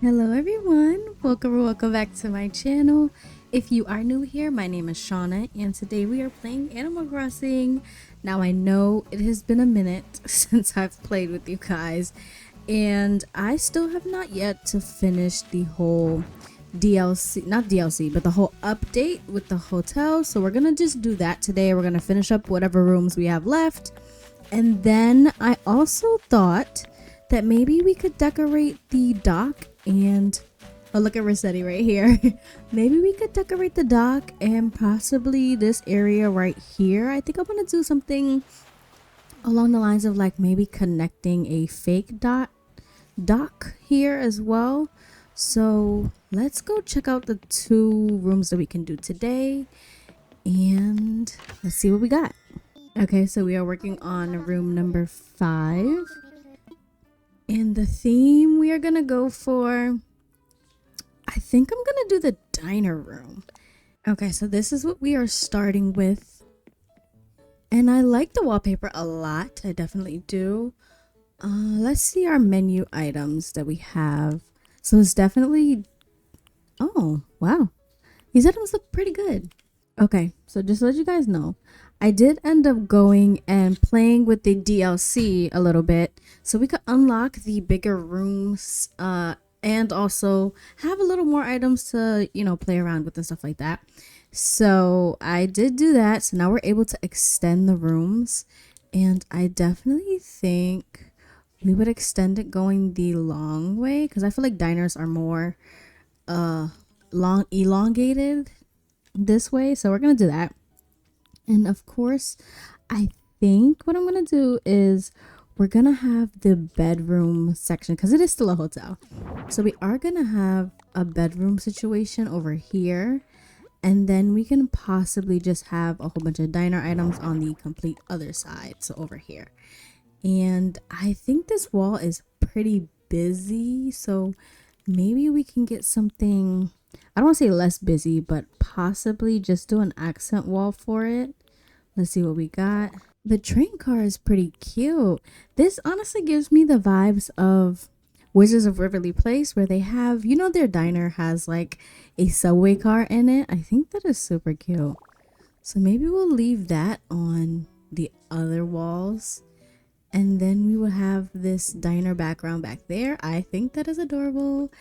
Hello everyone, welcome back to my channel. If you are new here, my name is Shauna and today we are playing Animal Crossing. Now I know it has been a minute since I've played with you guys and I still have not yet to finish the whole DLC, not DLC, but the whole update with the hotel. So we're gonna just do that today. We're gonna finish up whatever rooms we have left. And then I also thought that maybe we could decorate the dock and oh, look at Rossetti right here. Maybe we could decorate the dock and possibly this area right here. I think I'm gonna do something along the lines of like maybe connecting a fake dock here as well. So let's go check out the two rooms that we can do today and let's see what we got. Okay, so we are working on room number 5. And the theme we are gonna go for, I think I'm gonna do the diner room. Okay, so this is what we are starting with. And I like the wallpaper a lot, I definitely do. Let's see our menu items that we have. So it's definitely, oh, wow. These items look pretty good. Okay, so just to let you guys know, I did end up going and playing with the DLC a little bit so we could unlock the bigger rooms and also have a little more items to, play around with and stuff like that. So I did do that. So now we're able to extend the rooms and I definitely think we would extend it going the long way because I feel like diners are more long elongated this way. So we're going to do that. And of course, I think what I'm going to do is we're going to have the bedroom section because it is still a hotel. So we are going to have a bedroom situation over here. And then we can possibly just have a whole bunch of diner items on the complete other side. So over here. And I think this wall is pretty busy. So maybe we can get something, I don't want to say less busy, but possibly just do an accent wall for it. Let's see what we got. The train car is pretty cute. This honestly gives me the vibes of Wizards of Waverly Place where they have, their diner has like a subway car in it. I think that is super cute. So maybe we'll leave that on the other walls. And then we will have this diner background back there. I think that is adorable.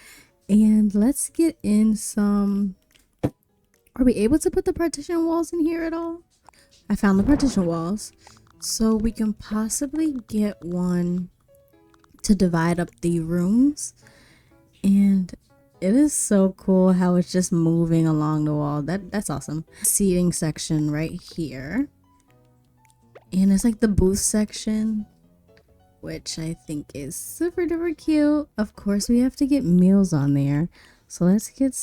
And let's get in some... Are we able to put the partition walls in here at all? I found the partition walls. So we can possibly get one to divide up the rooms. And it is so cool how it's just moving along the wall. That's awesome. Seating section right here. And it's like the booth section, which I think is super duper cute. Of course, we have to get meals on there. So let's get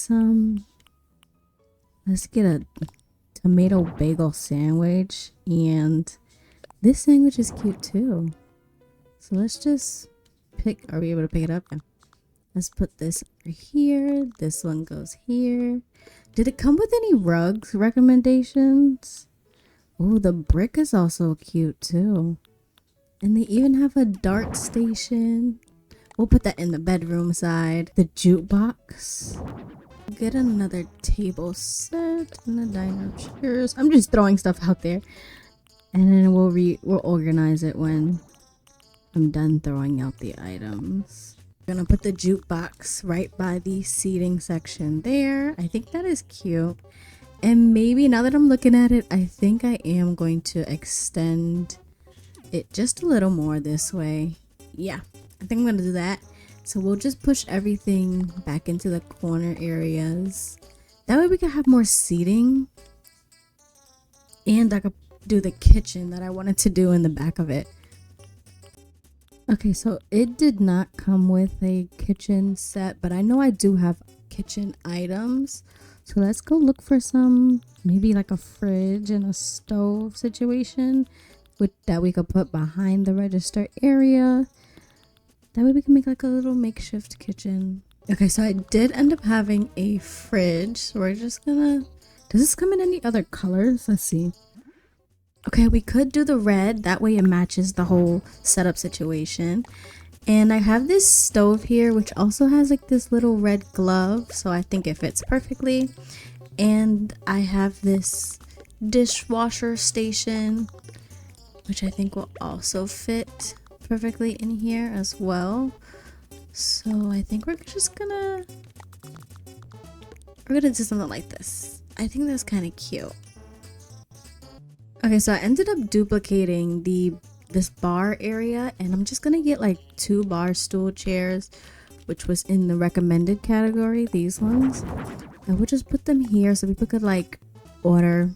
a tomato bagel sandwich. And this sandwich is cute too. So let's just pick, are we able to pick it up? Yeah. Let's put this over here. This one goes here. Did it come with any rugs recommendations? Oh, the brick is also cute too. And they even have a dart station. We'll put that in the bedroom side. The jukebox. Get another table set and a diner chairs. I'm just throwing stuff out there. And then we'll organize it when I'm done throwing out the items. I'm gonna put the jukebox right by the seating section there. I think that is cute. And maybe now that I'm looking at it, I think I am going to extend it just a little more this way. Yeah, I think I'm gonna do that. So we'll just push everything back into the corner areas. That way we can have more seating. And I could do the kitchen that I wanted to do in the back of it. Okay, so it did not come with a kitchen set, but I know I do have kitchen items. So let's go look for some, maybe like a fridge and a stove situation that we could put behind the register area. That way we can make like a little makeshift kitchen. Okay, so I did end up having a fridge. So we're just gonna, does this come in any other colors? Let's see. Okay, we could do the red. That way it matches the whole setup situation. And I have this stove here, which also has like this little red glove, so I think it fits perfectly. And I have this dishwasher station, which I think will also fit perfectly in here as well. So I think we're gonna do something like this. I think that's kind of cute. Okay, so I ended up duplicating this bar area, and I'm just gonna get like 2 bar stool chairs, which was in the recommended category, these ones. And we'll just put them here so people could like order.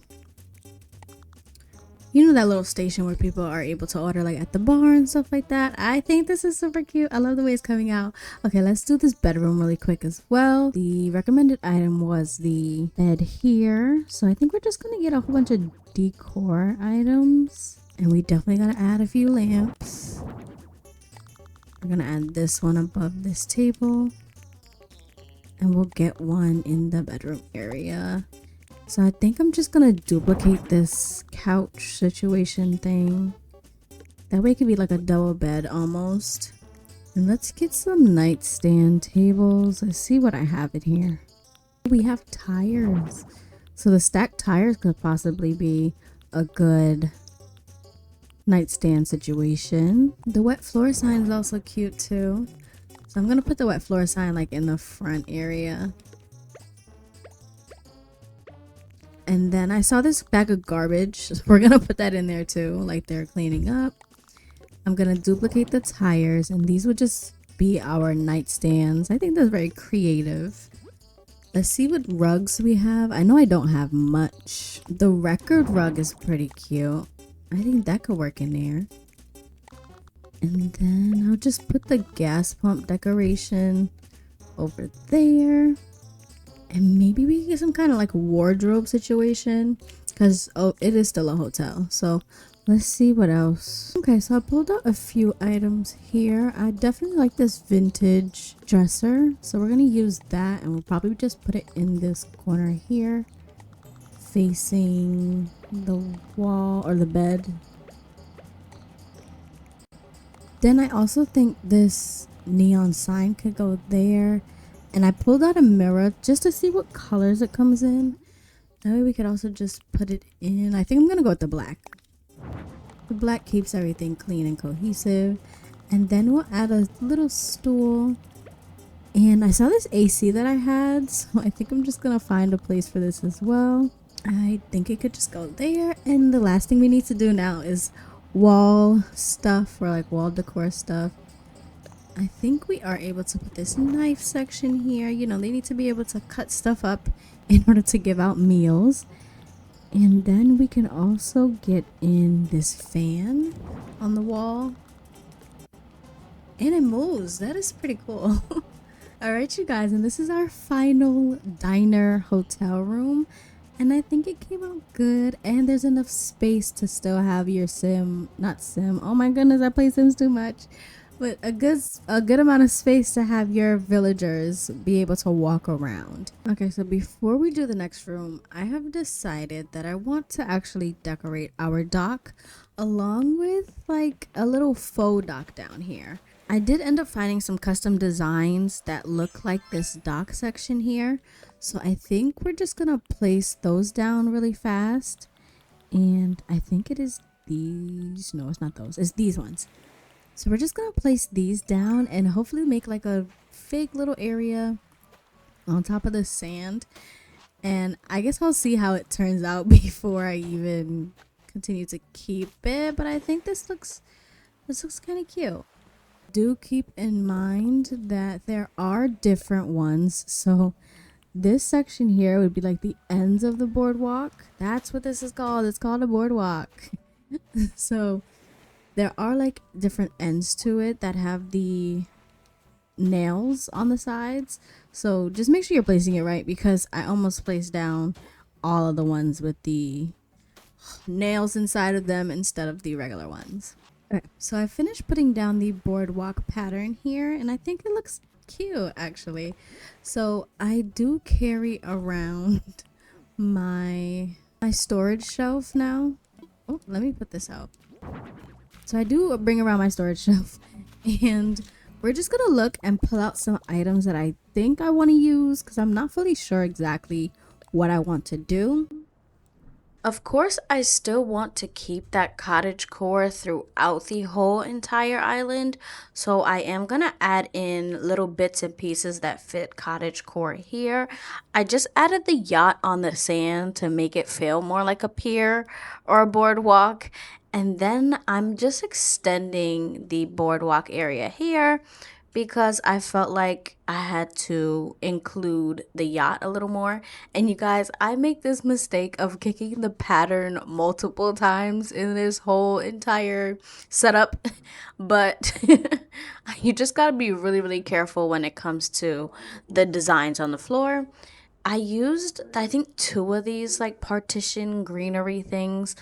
You know that little station where people are able to order like at the bar and stuff like that. I think this is super cute. I love the way it's coming out. Okay, let's do this bedroom really quick as well. The recommended item was the bed here. So I think we're just gonna get a whole bunch of decor items. And we definitely gotta add a few lamps. We're gonna add this one above this table. And we'll get one in the bedroom area. So I think I'm just gonna duplicate this couch situation thing. That way it could be like a double bed almost. And let's get some nightstand tables. Let's see what I have in here. We have tires. So the stacked tires could possibly be a good nightstand situation. The wet floor sign is also cute too. So I'm gonna put the wet floor sign like in the front area. And then I saw this bag of garbage. So we're gonna put that in there too, like they're cleaning up. I'm gonna duplicate the tires, and these would just be our nightstands. I think that's very creative. Let's see what rugs we have. I know I don't have much. The record rug is pretty cute. I think that could work in there. And then I'll just put the gas pump decoration over there. And maybe we can get some kind of like wardrobe situation, because it is still a hotel. So let's see what else. Okay, so I pulled out a few items here. I definitely like this vintage dresser, so we're gonna use that, and we'll probably just put it in this corner here, facing the wall or the bed. Then I also think this neon sign could go there. And I pulled out a mirror just to see what colors it comes in. That way we could also just put it in. I think I'm gonna go with the black. The black keeps everything clean and cohesive. And then we'll add a little stool. And I saw this AC that I had, so I think I'm just gonna find a place for this as well. I think it could just go there. And the last thing we need to do now is wall stuff, or like wall decor stuff. I think we are able to put this knife section here. You know, they need to be able to cut stuff up in order to give out meals. And then we can also get in this fan on the wall. And it moves. That is pretty cool. Alright, you guys, and this is our final diner hotel room. And I think it came out good. And there's enough space to still have your oh my goodness, I play Sims too much. But a good amount of space to have your villagers be able to walk around. Okay, so before we do the next room, I have decided that I want to actually decorate our dock along with like a little faux dock down here. I did end up finding some custom designs that look like this dock section here. So I think we're just gonna place those down really fast. And I think it is these. No, it's not those. It's these ones. So we're just gonna place these down and hopefully make like a fake little area on top of the sand. And I guess I'll see how it turns out before I even continue to keep it. But I think this looks kind of cute. Do keep in mind that there are different ones. So this section here would be like the ends of the boardwalk. That's what this is called. It's called a boardwalk. So there are like different ends to it that have the nails on the sides. So just make sure you're placing it right, because I almost placed down all of the ones with the nails inside of them instead of the regular ones. Okay, so I finished putting down the boardwalk pattern here, and I think it looks cute actually. So I do carry around my storage shelf now. Oh, let me put this out. So I do bring around my storage shelf, and we're just gonna look and pull out some items that I think I want to use because I'm not fully sure exactly what I want to do. Of course, I still want to keep that cottage core throughout the whole entire island, so I am gonna add in little bits and pieces that fit cottage core here. I just added the yacht on the sand to make it feel more like a pier or a boardwalk, and then I'm just extending the boardwalk area here because I felt like I had to include the yacht a little more. And you guys, I make this mistake of kicking the pattern multiple times in this whole entire setup. But you just gotta be really, really careful when it comes to the designs on the floor. I used, I think, two of these like partition greenery things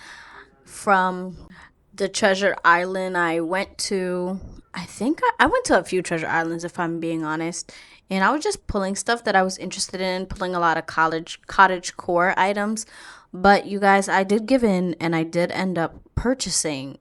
from the treasure island I went to. I think I went to a few treasure islands, if I'm being honest. And I was just pulling stuff that I was interested in, pulling a lot of college cottage core items. But you guys, I did give in and I did end up purchasing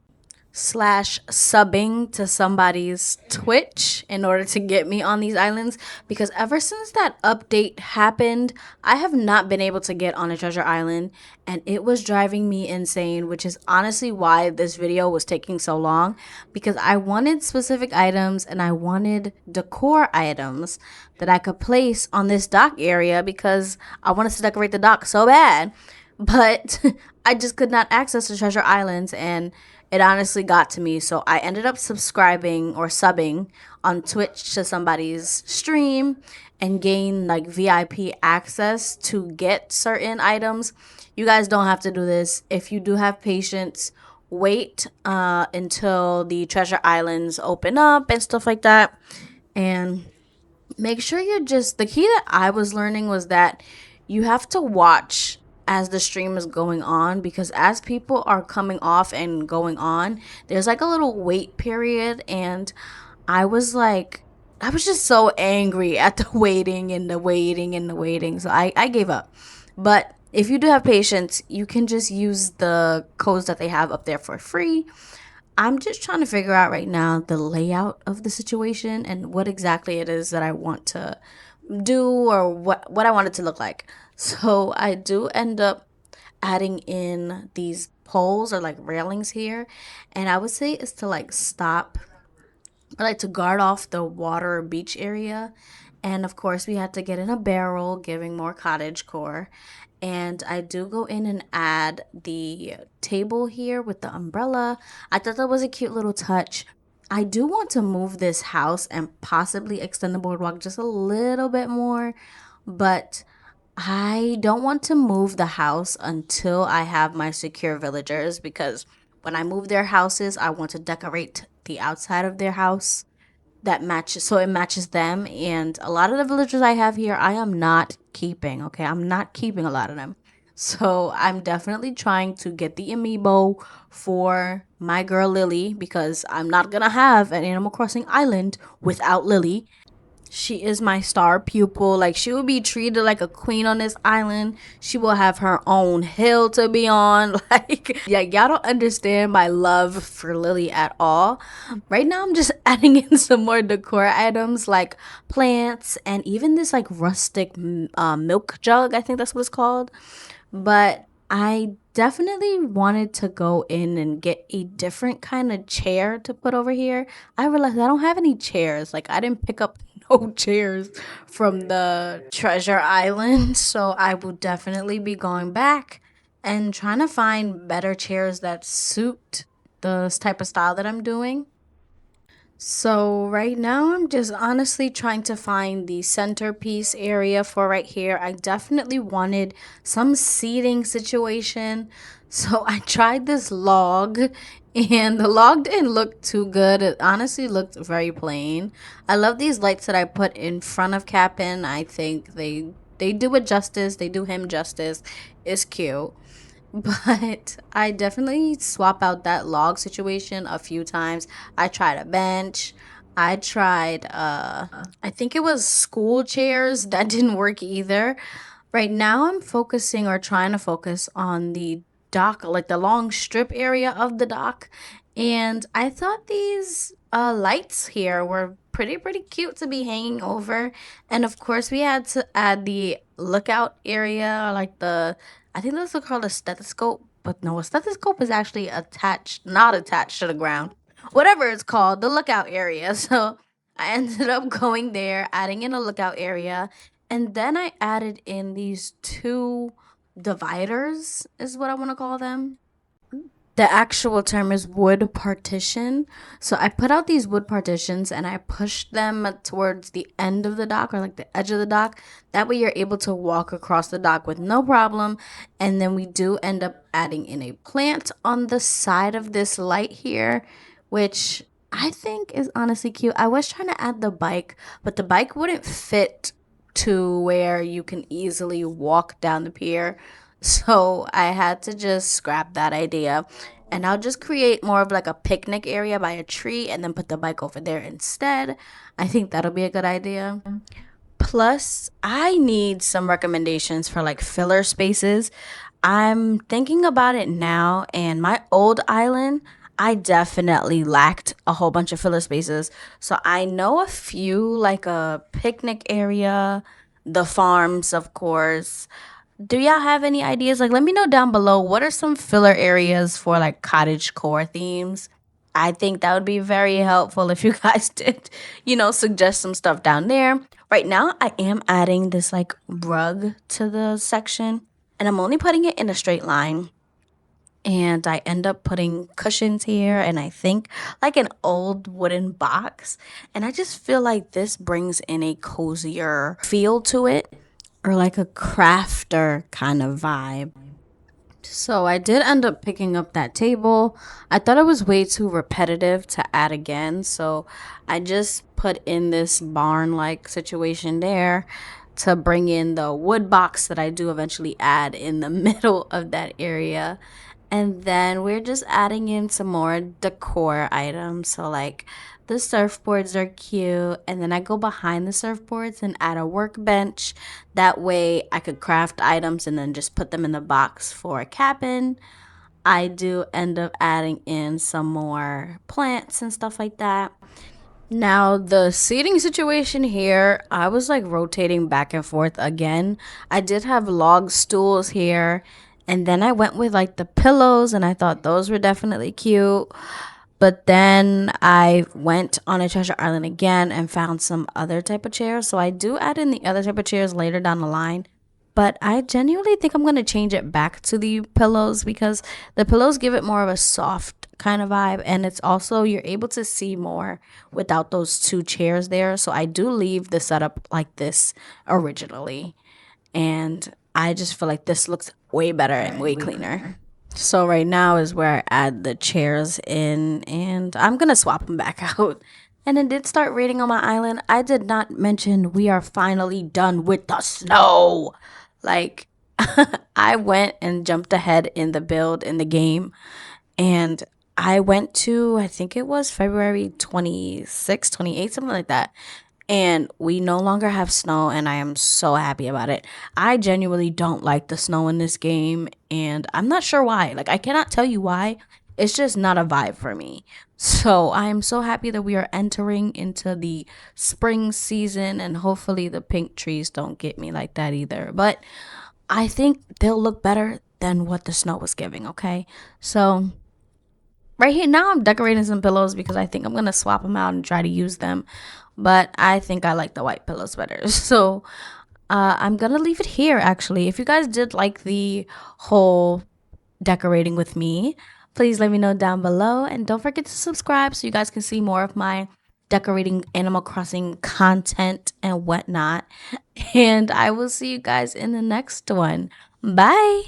slash subbing to somebody's Twitch in order to get me on these islands, because ever since that update happened, I have not been able to get on a treasure island and it was driving me insane, which is honestly why this video was taking so long, because I wanted specific items and I wanted decor items that I could place on this dock area because I wanted to decorate the dock so bad. But I just could not access the treasure islands and it honestly got to me. So I ended up subscribing or subbing on Twitch to somebody's stream and gain like VIP access to get certain items. You guys don't have to do this. If you do have patience, wait until the treasure islands open up and stuff like that. And make sure you're just, the key that I was learning was that you have to watch as the stream is going on, because as people are coming off and going on, there's like a little wait period. And I was like, I was just so angry at the waiting and the waiting and the waiting. So I gave up. But if you do have patience, you can just use the codes that they have up there for free. I'm just trying to figure out right now the layout of the situation and what exactly it is that I want to do, or what I want it to look like. So I do end up adding in these poles or like railings here, and I would say it's to like stop or like to guard off the water or beach area. And of course, we had to get in a barrel, giving more cottage core. And I do go in and add the table here with the umbrella. I thought that was a cute little touch. I do want to move this house and possibly extend the boardwalk just a little bit more, but I don't want to move the house until I have my secure villagers, because when I move their houses, I want to decorate the outside of their house that matches, so it matches them. And a lot of the villagers I have here I am not keeping. Okay, I'm not keeping a lot of them, so I'm definitely trying to get the amiibo for my girl Lily, because I'm not gonna have an Animal Crossing island without Lily. She is my star pupil. Like, she will be treated like a queen on this island. She will have her own hill to be on. Like, yeah, y'all don't understand my love for Lily at all. Right now, I'm just adding in some more decor items like plants and even this like rustic milk jug. I think that's what it's called. But I definitely wanted to go in and get a different kind of chair to put over here. I realized I don't have any chairs. Like, I didn't pick up no chairs from the treasure island. So I will definitely be going back and trying to find better chairs that suit the type of style that I'm doing. So right now I'm just honestly trying to find the centerpiece area for right here. I definitely wanted some seating situation. So I tried this log and the log didn't look too good. It honestly looked very plain. I love these lights that I put in front of Cap'n. I think they do it justice. They do him justice. It's cute. But I definitely swap out that log situation a few times. I tried a bench. I tried I think it was school chairs that didn't work either. Right now I'm focusing or trying to focus on the dock, like the long strip area of the dock. And I thought these lights here were pretty cute to be hanging over, and of course we had to add the lookout area, like the, I think those are called a stethoscope, but no, a stethoscope is actually attached, not attached to the ground, whatever it's called, the lookout area. So I ended up going there, adding in a lookout area, and then I added in these two dividers, is what I want to call them. The actual term is wood partition. So I put out these wood partitions and I pushed them towards the end of the dock, or like the edge of the dock. That way you're able to walk across the dock with no problem. And then we do end up adding in a plant on the side of this light here, which I think is honestly cute. I was trying to add the bike, but the bike wouldn't fit to where you can easily walk down the pier. So I had to just scrap that idea. And I'll just create more of like a picnic area by a tree and then put the bike over there instead. I think that'll be a good idea. Plus, I need some recommendations for like filler spaces. I'm thinking about it now, and my old island, I definitely lacked a whole bunch of filler spaces. So I know a few, like a picnic area, the farms, of course. Do y'all have any ideas? Like, let me know down below. What are some filler areas for like cottage core themes? I think that would be very helpful if you guys did, suggest some stuff down there. Right now, I am adding this like rug to the section, and I'm only putting it in a straight line. And I end up putting cushions here, and I think like an old wooden box. And I just feel like this brings in a cozier feel to it, or like a crafter kind of vibe. So I did end up picking up that table. I thought it was way too repetitive to add again, so I just put in this barn like situation there to bring in the wood box that I do eventually add in the middle of that area. And then we're just adding in some more decor items. So, like, the surfboards are cute. And then I go behind the surfboards and add a workbench. That way I could craft items and then just put them in the box for a cabin. I do end up adding in some more plants and stuff like that. Now, the seating situation here, I was like rotating back and forth again. I did have log stools here, and then I went with like the pillows, and I thought those were definitely cute. But then I went on a treasure island again and found some other type of chairs. So I do add in the other type of chairs later down the line. But I genuinely think I'm going to change it back to the pillows, because the pillows give it more of a soft kind of vibe. And it's also, you're able to see more without those two chairs there. So I do leave the setup like this originally. And I just feel like this looks way better and way cleaner. So right now is where I add the chairs in, and I'm gonna swap them back out. And it did start raining on my island. I did not mention we are finally done with the snow. Like, I went and jumped ahead in the build in the game, and I went to, I think it was February 26th, 28th, something like that. And we no longer have snow, and I am so happy about it. I genuinely don't like the snow in this game, and I'm not sure why. Like, I cannot tell you why. It's just not a vibe for me. So I am so happy that we are entering into the spring season, and hopefully the pink trees don't get me like that either. But I think they'll look better than what the snow was giving, okay? So right here now I'm decorating some pillows because I think I'm gonna swap them out and try to use them. But I think I like the white pillows better. So I'm gonna leave it here actually. If you guys did like the whole decorating with me, please let me know down below. And don't forget to subscribe so you guys can see more of my decorating Animal Crossing content and whatnot. And I will see you guys in the next one. Bye.